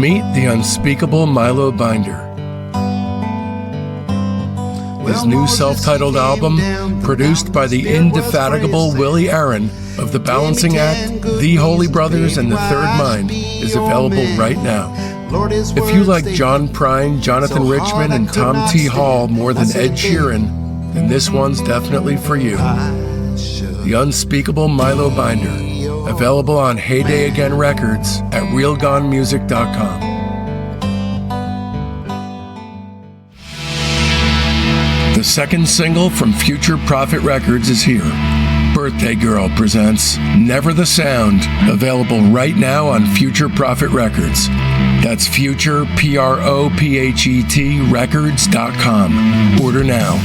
Meet the unspeakable Milo Binder. His new self-titled album, produced by the indefatigable Willie Aaron of The Balancing Act, The Holy Brothers, and The Third Mind, is available right now. If you like John Prine, Jonathan Richman, and Tom T. Hall more than Ed Sheeran, then this one's definitely for you. The unspeakable Milo Binder, available on Heyday Again Records at realgonemusic.com. The second single from Future Prophet Records is here. Birthday Girl presents Never the Sound, available right now on Future Prophet Records. That's Future, Prophet, records.com. Order now.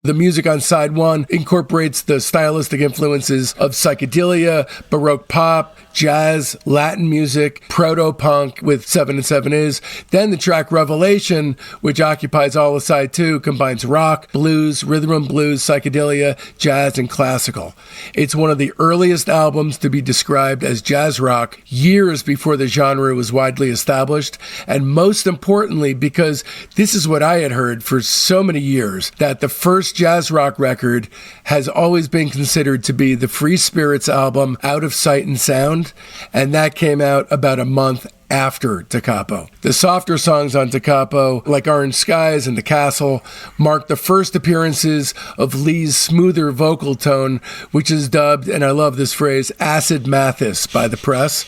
The music on side one incorporates the stylistic influences of psychedelia, baroque pop, jazz, Latin music, proto-punk with 7 and 7 Is. Then the track Revelation, which occupies all of side two, combines rock, blues, rhythm and blues, psychedelia, jazz, and classical. It's one of the earliest albums to be described as jazz rock, years before the genre was widely established, and most importantly, because this is what I had heard for so many years, that the first jazz rock record has always been considered to be the Free Spirits album, Out of Sight and Sound, and that came out about a month after Da Capo. The softer songs on Da Capo, like Orange Skies and The Castle, marked the first appearances of Lee's smoother vocal tone, which is dubbed, and I love this phrase, Acid Mathis by the press.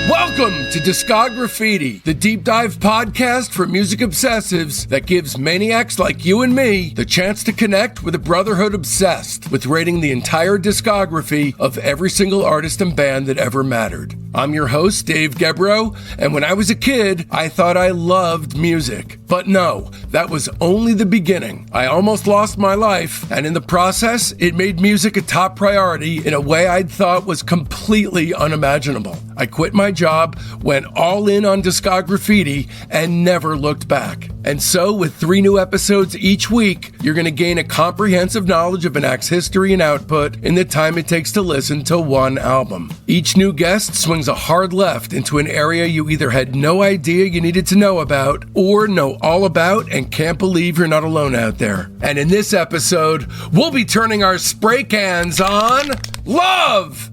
Welcome to Discograffiti, the deep dive podcast for music obsessives that gives maniacs like you and me the chance to connect with a brotherhood obsessed with rating the entire discography of every single artist and band that ever mattered. I'm your host, Dave Gebroe, and when I was a kid, I thought I loved music. But no, that was only the beginning. I almost lost my life, and in the process, it made music a top priority in a way I'd thought was completely unimaginable. I quit my job, went all in on Discograffiti, and never looked back. And so, with 3 new episodes each week, you're going to gain a comprehensive knowledge of an act's history and output in the time it takes to listen to one album. Each new guest swings a hard left into an area you either had no idea you needed to know about, or know all about and can't believe you're not alone out there. And in this episode, we'll be turning our spray cans on love!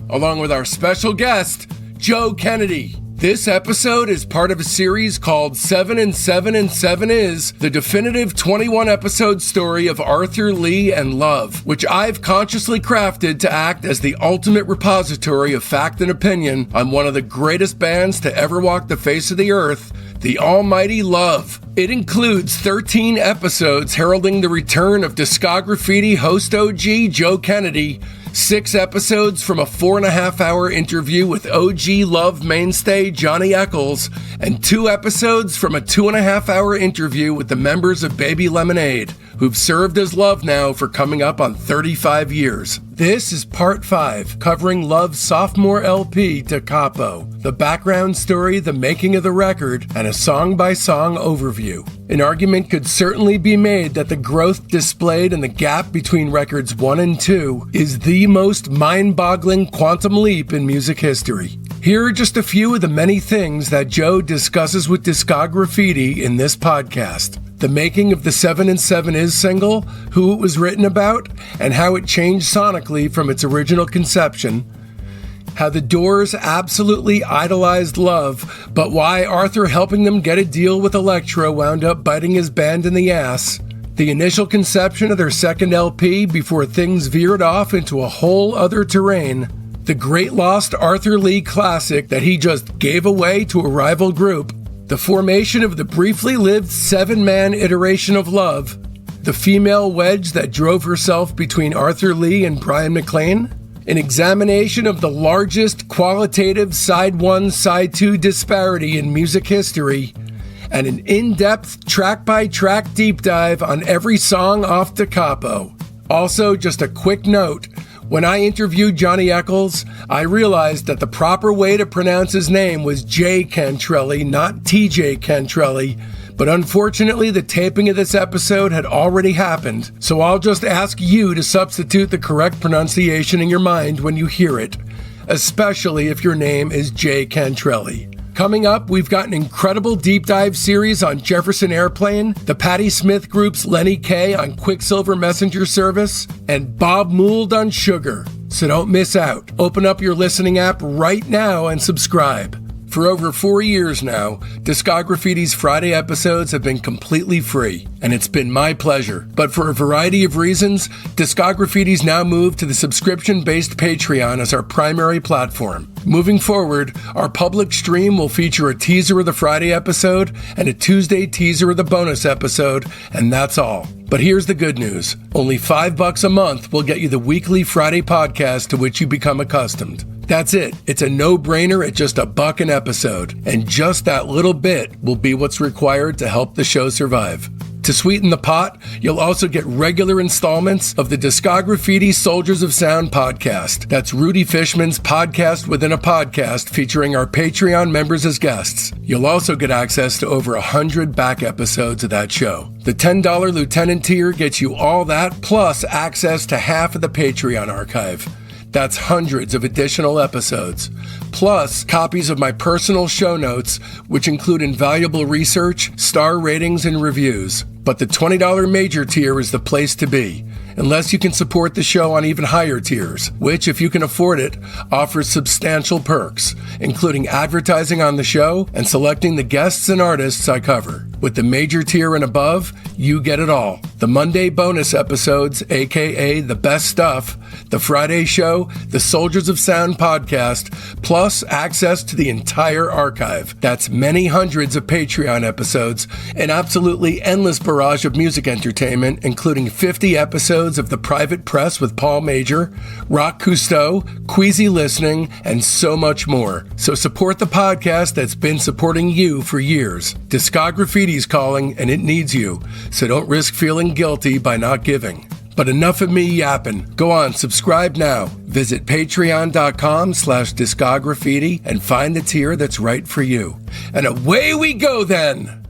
Along with our special guest, Joe Kennedy. This episode is part of a series called 7 and 7 and 7 Is, the definitive 21-episode story of Arthur Lee and love, which I've consciously crafted to act as the ultimate repository of fact and opinion on one of the greatest bands to ever walk the face of the earth, the almighty Love. It includes 13 episodes heralding the return of Discograffiti host OG Joe Kennedy, 6 episodes from a 4.5-hour interview with OG Love mainstay Johnny Echols, and 2 episodes from a 2.5-hour interview with the members of Baby Lemonade, who've served as Love now for coming up on 35 years. This is part 5, covering Love's sophomore LP, Da Capo, the background story, the making of the record, and a song-by-song overview. An argument could certainly be made that the growth displayed in the gap between records 1 and 2 is the most mind-boggling quantum leap in music history. Here are just a few of the many things that Joe discusses with Discograffiti in this podcast. The making of the 7 and 7 Is single, who it was written about, and how it changed sonically from its original conception. How the Doors absolutely idolized Love, but why Arthur helping them get a deal with Elektra wound up biting his band in the ass. The initial conception of their second LP before things veered off into a whole other terrain. The great lost Arthur Lee classic that he just gave away to a rival group. The formation of the briefly lived 7-man iteration of Love. The female wedge that drove herself between Arthur Lee and Brian McLean. An examination of the largest qualitative side 1, side 2 disparity in music history, and an in-depth track-by-track deep dive on every song off Da Capo. Also, just a quick note, When I interviewed Johnny Echols, I realized that the proper way to pronounce his name was Jay Cantrelli, not TJ Cantrelli. But unfortunately, the taping of this episode had already happened, so I'll just ask you to substitute the correct pronunciation in your mind when you hear it, especially if your name is Jay Cantrelli. Coming up, we've got an incredible deep dive series on Jefferson Airplane, the Patti Smith Group's Lenny Kaye on Quicksilver Messenger Service, and Bob Mould on Sugar. So don't miss out. Open up your listening app right now and subscribe. For over 4 years now, Discograffiti's Friday episodes have been completely free, and it's been my pleasure. But for a variety of reasons, Discograffiti's now moved to the subscription-based Patreon as our primary platform. Moving forward, our public stream will feature a teaser of the Friday episode and a Tuesday teaser of the bonus episode, and that's all. But here's the good news. Only $5 a month will get you the weekly Friday podcast to which you become accustomed. That's it. It's a no-brainer at just $1 an episode. And just that little bit will be what's required to help the show survive. To sweeten the pot, you'll also get regular installments of the Discograffiti Soldiers of Sound podcast. That's Rudy Fishman's podcast within a podcast featuring our Patreon members as guests. You'll also get access to over 100 back episodes of that show. The $10 Lieutenant tier gets you all that, plus access to half of the Patreon archive. That's hundreds of additional episodes, plus copies of my personal show notes, which include invaluable research, star ratings, and reviews. But the $20 major tier is the place to be, unless you can support the show on even higher tiers, which, if you can afford it, offers substantial perks, including advertising on the show and selecting the guests and artists I cover. With the major tier and above, you get it all. The Monday bonus episodes, aka the best stuff, the Friday show, the Soldiers of Sound podcast, plus access to the entire archive. That's many hundreds of Patreon episodes, an absolutely endless barrage of music entertainment, including 50 episodes of The Private Press with Paul Major, Rock Cousteau, Queasy Listening, and so much more. So support the podcast that's been supporting you for years. Discograffiti's calling, and it needs you, so don't risk feeling guilty by not giving. But enough of me yapping. Go on, subscribe now. Visit patreon.com/discograffiti and find the tier that's right for you. And away we go then.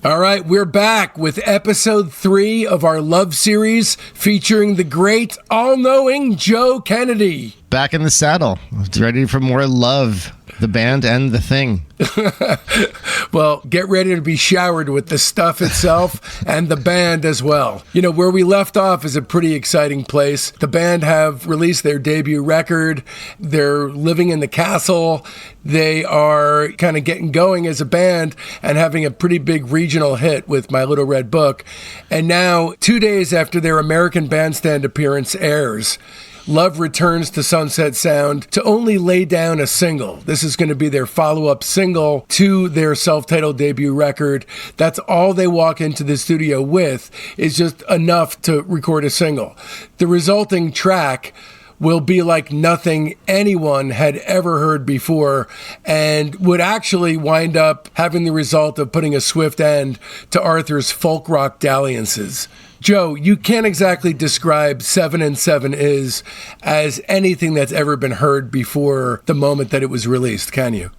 All right, we're back with episode 3 of our love series featuring the great, all-knowing Joe Kennedy. Back in the saddle, ready for more love, the band and the thing. Well, get ready to be showered with the stuff itself and the band as well. You know, where we left off is a pretty exciting place. The band have released their debut record. They're living in the castle. They are kind of getting going as a band and having a pretty big regional hit with My Little Red Book. And now, 2 days after their American Bandstand appearance airs, Love returns to Sunset Sound to only lay down a single. This is going to be their follow-up single to their self-titled debut record. That's all they walk into the studio with, is just enough to record a single. The resulting track will be like nothing anyone had ever heard before and would actually wind up having the result of putting a swift end to Arthur's folk rock dalliances. Joe, you can't exactly describe 7 and 7 Is as anything that's ever been heard before the moment that it was released, can you?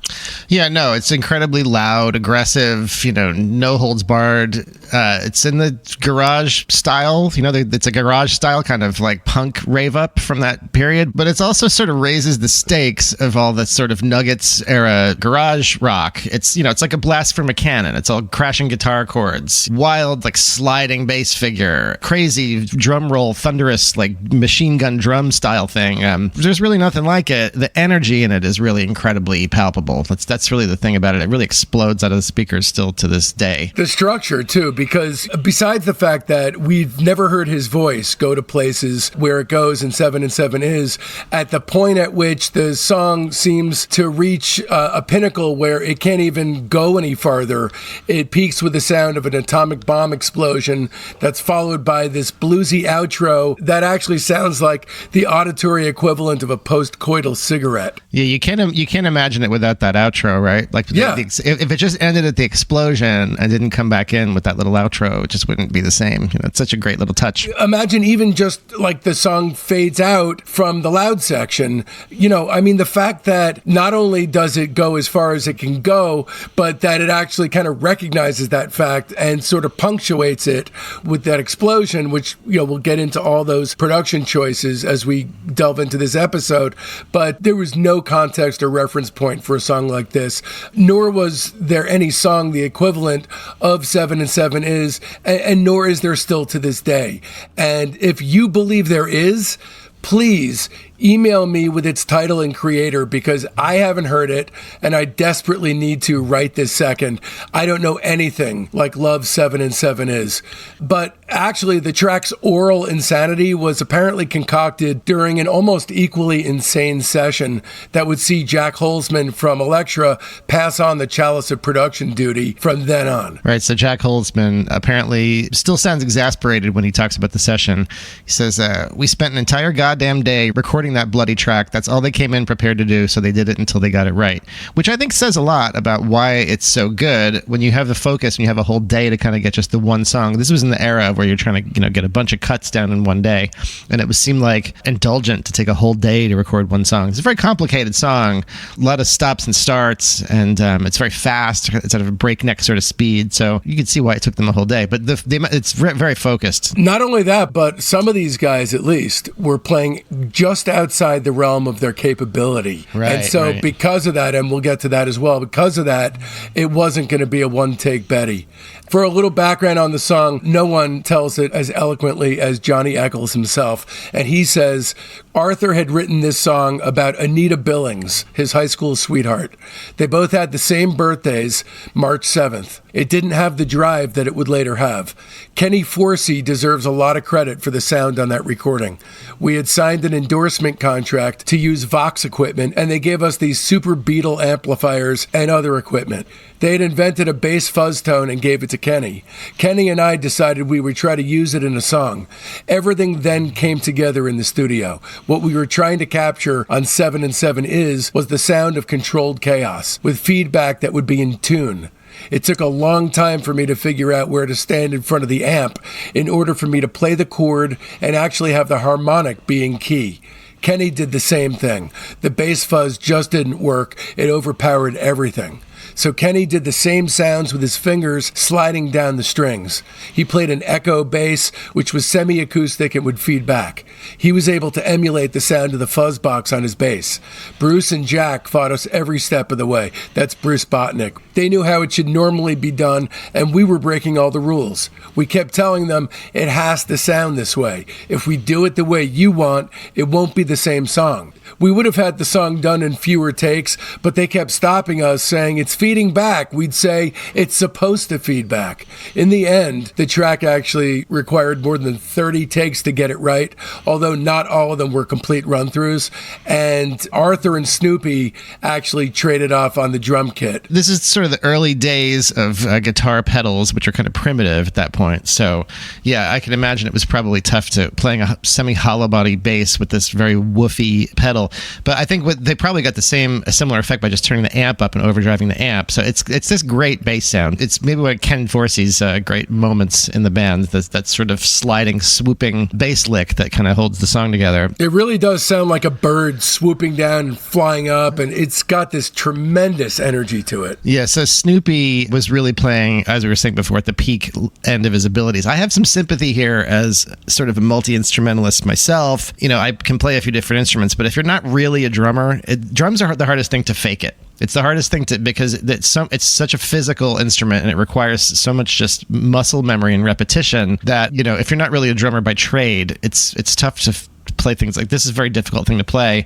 Yeah, no, it's incredibly loud, aggressive, no holds barred. It's in the garage style, it's a garage style kind of like punk rave up from that period, but it's also sort of raises the stakes of all the sort of Nuggets era garage rock. It's, it's like a blast from a cannon. It's all crashing guitar chords, wild, like sliding bass figure, crazy drum roll, thunderous, like machine gun drum style thing. There's really nothing like it. The energy in it is really incredibly palpable. That's really the thing about it. It really explodes out of the speakers still to this day. The structure, too, because besides the fact that we've never heard his voice go to places where it goes in 7 and 7 Is, at the point at which the song seems to reach a pinnacle where it can't even go any farther, it peaks with the sound of an atomic bomb explosion that's followed by this bluesy outro that actually sounds like the auditory equivalent of a post-coital cigarette. Yeah, you can't imagine it without that that outro, right? Like, yeah. If it just ended at the explosion and didn't come back in with that little outro, it just wouldn't be the same. You know, it's such a great little touch. Imagine even just like the song fades out from the loud section. You know, I mean, the fact that not only does it go as far as it can go, but that it actually kind of recognizes that fact and sort of punctuates it with that explosion, which, you know, we'll get into all those production choices as we delve into this episode. But there was no context or reference point for a song like this, nor was there any song the equivalent of 7 and 7 is, and nor is there still to this day. And if you believe there is, please email me with its title and creator, because I haven't heard it and I desperately need to right this second. I don't know anything like Love 7 and 7 is. But actually, the track's oral insanity was apparently concocted during an almost equally insane session that would see Jack Holzman from Elektra pass on the chalice of production duty from then on. Right, so Jack Holzman apparently still sounds exasperated when he talks about the session. He says, we spent an entire goddamn day recording that bloody track. That's all they came in prepared to do, so they did it until they got it right. Which I think says a lot about why it's so good when you have the focus and you have a whole day to kind of get just the one song. This was in the era where you're trying to, you know, get a bunch of cuts down in one day, and it seemed like indulgent to take a whole day to record one song. It's a very complicated song, a lot of stops and starts, and it's very fast. It's at a breakneck sort of speed, so you can see why it took them a whole day. But it's very focused. Not only that, but some of these guys, at least, were playing just outside the realm of their capability. Right, and so because of that, and we'll get to that as well, because of that, it wasn't going to be a one-take Betty. For a little background on the song, no one tells it as eloquently as Johnny Echols himself. And he says, Arthur had written this song about Anita Billings, his high school sweetheart. They both had the same birthdays, March 7th. It didn't have the drive that it would later have. Kenny Forsey deserves a lot of credit for the sound on that recording. We had signed an endorsement contract to use Vox equipment, and they gave us these Super Beetle amplifiers and other equipment. They had invented a bass fuzz tone and gave it to Kenny. Kenny and I decided we would try to use it in a song. Everything then came together in the studio. What we were trying to capture on 7 and 7 was the sound of controlled chaos, with feedback that would be in tune. It took a long time for me to figure out where to stand in front of the amp in order for me to play the chord and actually have the harmonic be in key. Kenny did the same thing. The bass fuzz just didn't work. It overpowered everything. So Kenny did the same sounds with his fingers sliding down the strings. He played an echo bass, which was semi-acoustic and would feed back. He was able to emulate the sound of the fuzz box on his bass. Bruce and Jack fought us every step of the way. That's Bruce Botnick. They knew how it should normally be done, and we were breaking all the rules. We kept telling them it has to sound this way. If we do it the way you want, it won't be the same song. We would have had the song done in fewer takes, but they kept stopping us, saying it's feeding back. We'd say it's supposed to feed back. In the end, the track actually required more than 30 takes to get it right, although not all of them were complete run-throughs. And Arthur and Snoopy actually traded off on the drum kit. This is sort of the early days of guitar pedals, which are kind of primitive at that point. So, yeah, I can imagine it was probably tough to playing a semi-hollow body bass with this very woofy pedal. But I think they probably got a similar effect by just turning the amp up and overdriving the amp. So it's this great bass sound. It's maybe one of Ken Forsey's great moments in the band, that sort of sliding, swooping bass lick that kind of holds the song together. It really does sound like a bird swooping down and flying up, and it's got this tremendous energy to it. Yeah, so Snoopy was really playing, as we were saying before, at the peak end of his abilities. I have some sympathy here as sort of a multi-instrumentalist myself. You know, I can play a few different instruments, but if you're not really a drummer, drums are the hardest thing to fake it. It's the hardest thing because it's such a physical instrument, and it requires so much just muscle memory and repetition that, you know, if you're not really a drummer by trade, it's tough to play things like this. Is a very difficult thing to play,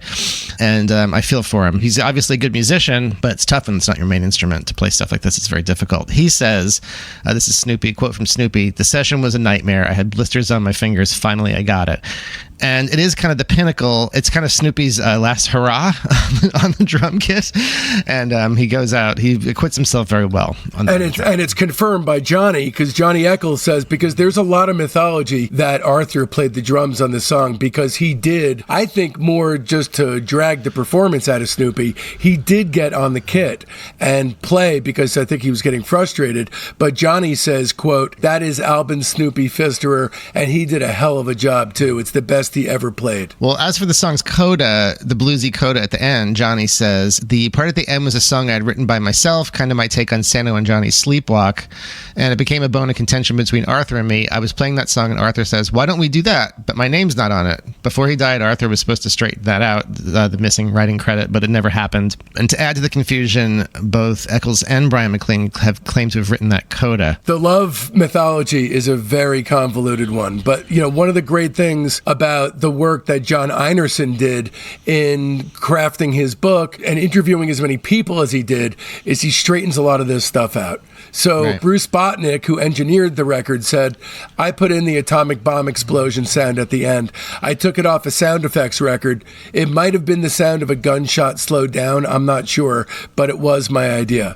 and I feel for him. He's obviously a good musician, but it's tough when it's not your main instrument to play stuff like this. It's very difficult. He says, this is Snoopy, quote from Snoopy, "The session was a nightmare. I had blisters on my fingers. Finally, I got it." And it is kind of the pinnacle. It's kind of Snoopy's last hurrah on the drum kit. And he goes out. He acquits himself very well on that. And it's confirmed by Johnny, because Johnny Echols says, because there's a lot of mythology that Arthur played the drums on the song because he he did, I think more just to drag the performance out of Snoopy, he did get on the kit and play because I think he was getting frustrated. But Johnny says, quote, "That is Albin Snoopy Pfisterer, and he did a hell of a job too. It's the best he ever played." Well, as for the song's coda, the bluesy coda at the end, Johnny says, "The part at the end was a song I'd written by myself, kind of my take on Sano and Johnny's Sleepwalk, and it became a bone of contention between Arthur and me. I was playing that song and Arthur says, 'Why don't we do that?' But my name's not on it." Before he died, Arthur was supposed to straighten that out, the missing writing credit, but it never happened. And to add to the confusion, both Echols and Brian McLean have claimed to have written that coda. The love mythology is a very convoluted one, but one of the great things about the work that John Einerson did in crafting his book and interviewing as many people as he did is he straightens a lot of this stuff out. So right. Bruce Botnick, who engineered the record, said, "I put in the atomic bomb explosion sound at the end. I took it off a sound effects record. It might have been the sound of a gunshot slowed down, I'm not sure, but it was my idea."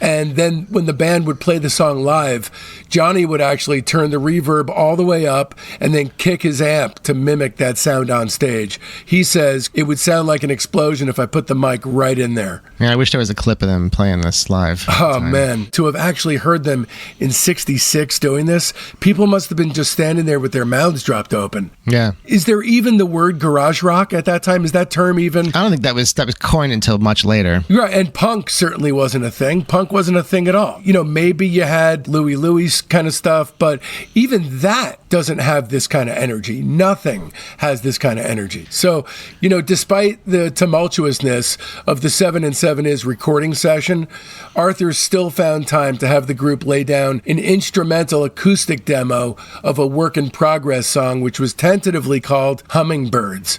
And then when the band would play the song live, Johnny would actually turn the reverb all the way up and then kick his amp to mimic that sound on stage. He says it would sound like an explosion if I put the mic right in there. Yeah, I wish there was a clip of them playing this live. Oh, man. To have actually heard them in 66 doing this, people must have been just standing there with their mouths dropped open. Yeah. Is there even the word garage rock at that time? Is that term even? I don't think that was coined until much later. Right, and punk certainly wasn't a thing. Punk wasn't a thing at all. Maybe you had Louis kind of stuff, but even that doesn't have this kind of energy. Nothing has this kind of energy. So, despite the tumultuousness of the 7 and 7 Is recording session, Arthur still found time to have the group lay down an instrumental acoustic demo of a work in progress song, which was tentatively called Hummingbirds.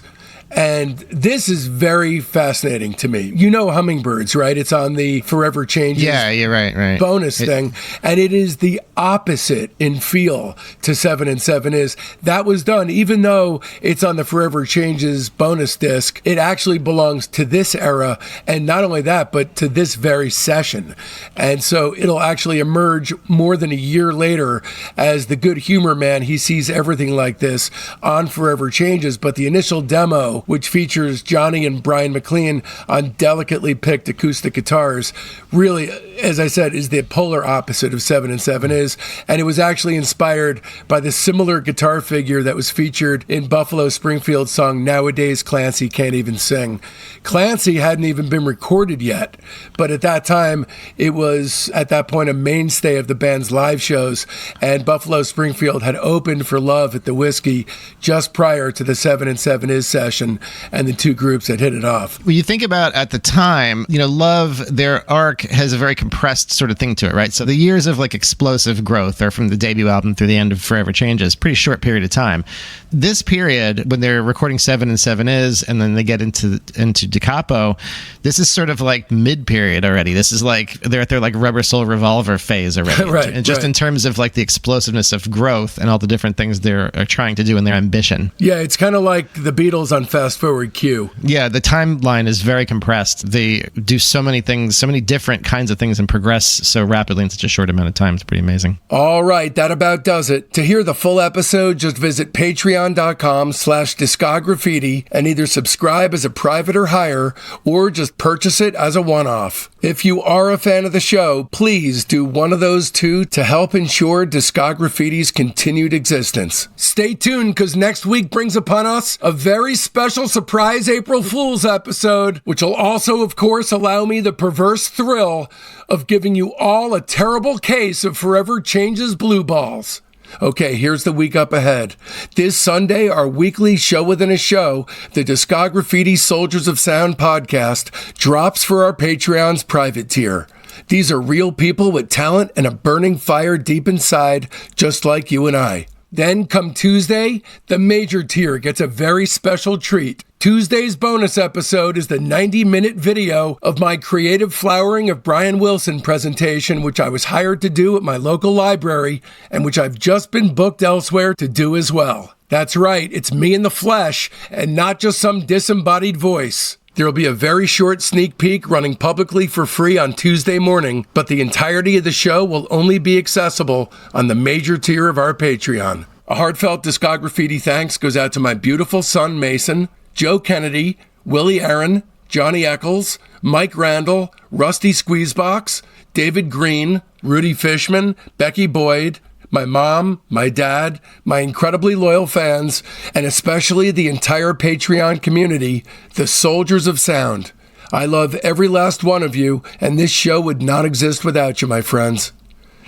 And this is very fascinating to me. Hummingbirds, right? It's on the Forever Changes right. bonus thing. And it is the opposite in feel to 7 and 7 Is. That was done, even though it's on the Forever Changes bonus disc, it actually belongs to this era. And not only that, but to this very session. And so it'll actually emerge more than a year later as the Good Humor Man. He sees everything like this on Forever Changes. But the initial demo, which features Johnny and Brian McLean on delicately picked acoustic guitars, really, as I said, is the polar opposite of 7 and 7 Is. And it was actually inspired by the similar guitar figure that was featured in Buffalo Springfield's song Nowadays Clancy Can't Even Sing. Clancy hadn't even been recorded yet, but at that time, it was at that point a mainstay of the band's live shows, and Buffalo Springfield had opened for Love at the Whiskey just prior to the 7 and 7 Is session, and the two groups had hit it off. Well, you think about at the time, Love, their arc has a very compressed sort of thing to it, right? So the years of explosive growth are from the debut album through the end of Forever Changes, pretty short period of time. This period, when they're recording 7 and 7 Is, and then they get into Da Capo, this is sort of mid-period already. This is they're at their Rubber Soul Revolver phase already. Right, and just right. in terms of the explosiveness of growth and all the different things they're trying to do in their ambition. Yeah, it's kind of like the Beatles on Fast Forward Q. Yeah, the timeline is very compressed. They do so many things, so many different kinds of things, and progress so rapidly in such a short amount of time. It's pretty amazing. All right, that about does it. To hear the full episode, just visit patreon.com/discograffiti and either subscribe as a private or higher, or just purchase it as a one-off. If you are a fan of the show, please do one of those two to help ensure Discograffiti's continued existence. Stay tuned, because next week brings upon us a very special surprise April Fool's episode, which will also, of course, allow me the perverse thrill of giving you all a terrible case of Forever Changes blue balls. Okay, here's the week up ahead. This Sunday, our weekly show within a show, the Discograffiti Soldiers of Sound podcast, drops for our Patreon's private tier. These are real people with talent and a burning fire deep inside, just like you and I. Then, come Tuesday, the major tier gets a very special treat. Tuesday's bonus episode is the 90-minute video of my Creative Flowering of Brian Wilson presentation, which I was hired to do at my local library, and which I've just been booked elsewhere to do as well. That's right, it's me in the flesh, and not just some disembodied voice. There will be a very short sneak peek running publicly for free on Tuesday morning, but the entirety of the show will only be accessible on the major tier of our Patreon. A heartfelt Discograffiti thanks goes out to my beautiful son, Mason, Joe Kennedy, Willie Aaron, Johnny Echols, Mike Randall, Rusty Squeezebox, David Green, Rudy Fishman, Becky Boyd, my mom, my dad, my incredibly loyal fans, and especially the entire Patreon community, the Soldiers of Sound. I love every last one of you, and this show would not exist without you, my friends.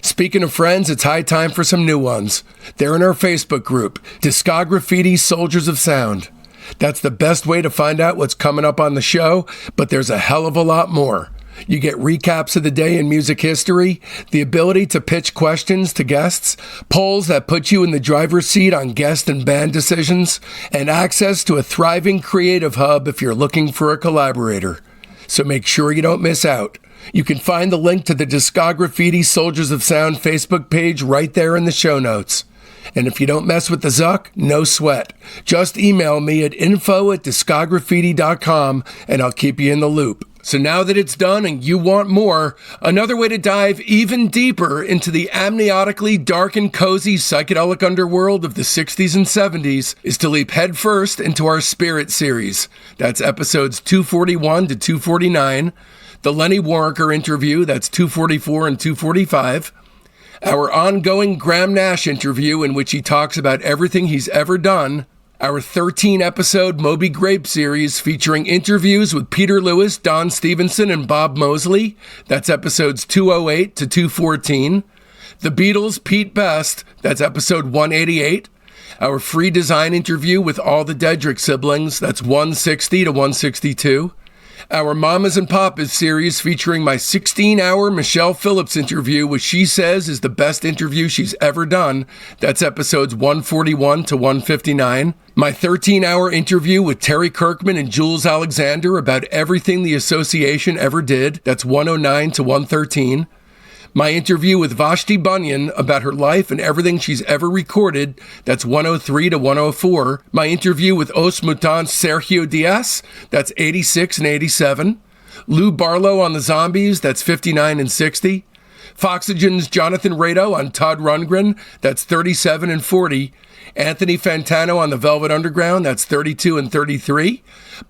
Speaking of friends, it's high time for some new ones. They're in our Facebook group, Discograffiti Soldiers of Sound. That's the best way to find out what's coming up on the show, but there's a hell of a lot more. You get recaps of the day in music history, the ability to pitch questions to guests, polls that put you in the driver's seat on guest and band decisions, and access to a thriving creative hub if you're looking for a collaborator. So make sure you don't miss out. You can find the link to the Discograffiti Soldiers of Sound Facebook page right there in the show notes. And if you don't mess with the Zuck, no sweat. Just email me at info@discograffiti.com and I'll keep you in the loop. So now that it's done and you want more, another way to dive even deeper into the amniotically dark and cozy psychedelic underworld of the 60s and 70s is to leap headfirst into our Spirit series. That's episodes 241 to 249, the Lenny Waronker interview, that's 244 and 245, our ongoing Graham Nash interview in which he talks about everything he's ever done, our 13-episode Moby Grape series featuring interviews with Peter Lewis, Don Stevenson, and Bob Mosley. That's episodes 208 to 214. The Beatles' Pete Best. That's episode 188. Our free design interview with all the Dedrick siblings. That's 160 to 162. Our Mamas and Papas series featuring my 16-hour Michelle Phillips interview, which she says is the best interview she's ever done. That's episodes 141 to 159. My 13-hour interview with Terry Kirkman and Jules Alexander about everything the association ever did. That's 109 to 113. My interview with Vashti Bunyan about her life and everything she's ever recorded, that's 103 to 104. My interview with Os Mutants Sergio Diaz, that's 86 and 87. Lou Barlow on the Zombies, that's 59 and 60. Foxygen's Jonathan Rado on Todd Rundgren, that's 37 and 40. Anthony Fantano on the Velvet Underground, that's 32 and 33.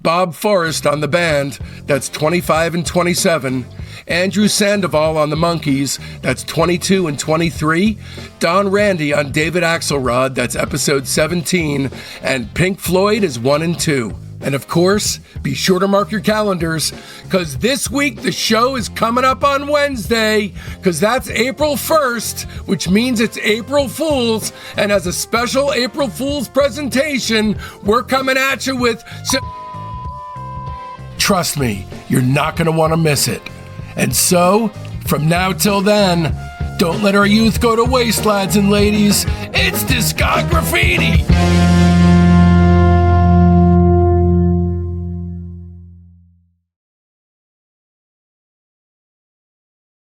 Bob Forrest on the band, that's 25 and 27. Andrew Sandoval on the Monkees, that's 22 and 23. Don Randy on David Axelrod, that's episode 17. And Pink Floyd is 1 and 2. And of course, be sure to mark your calendars, because this week the show is coming up on Wednesday, because that's April 1st, which means it's April Fool's. And as a special April Fool's presentation, we're coming at you with trust me, you're not going to want to miss it. And so, from now till then, don't let our youth go to waste, lads and ladies. It's Discograffiti!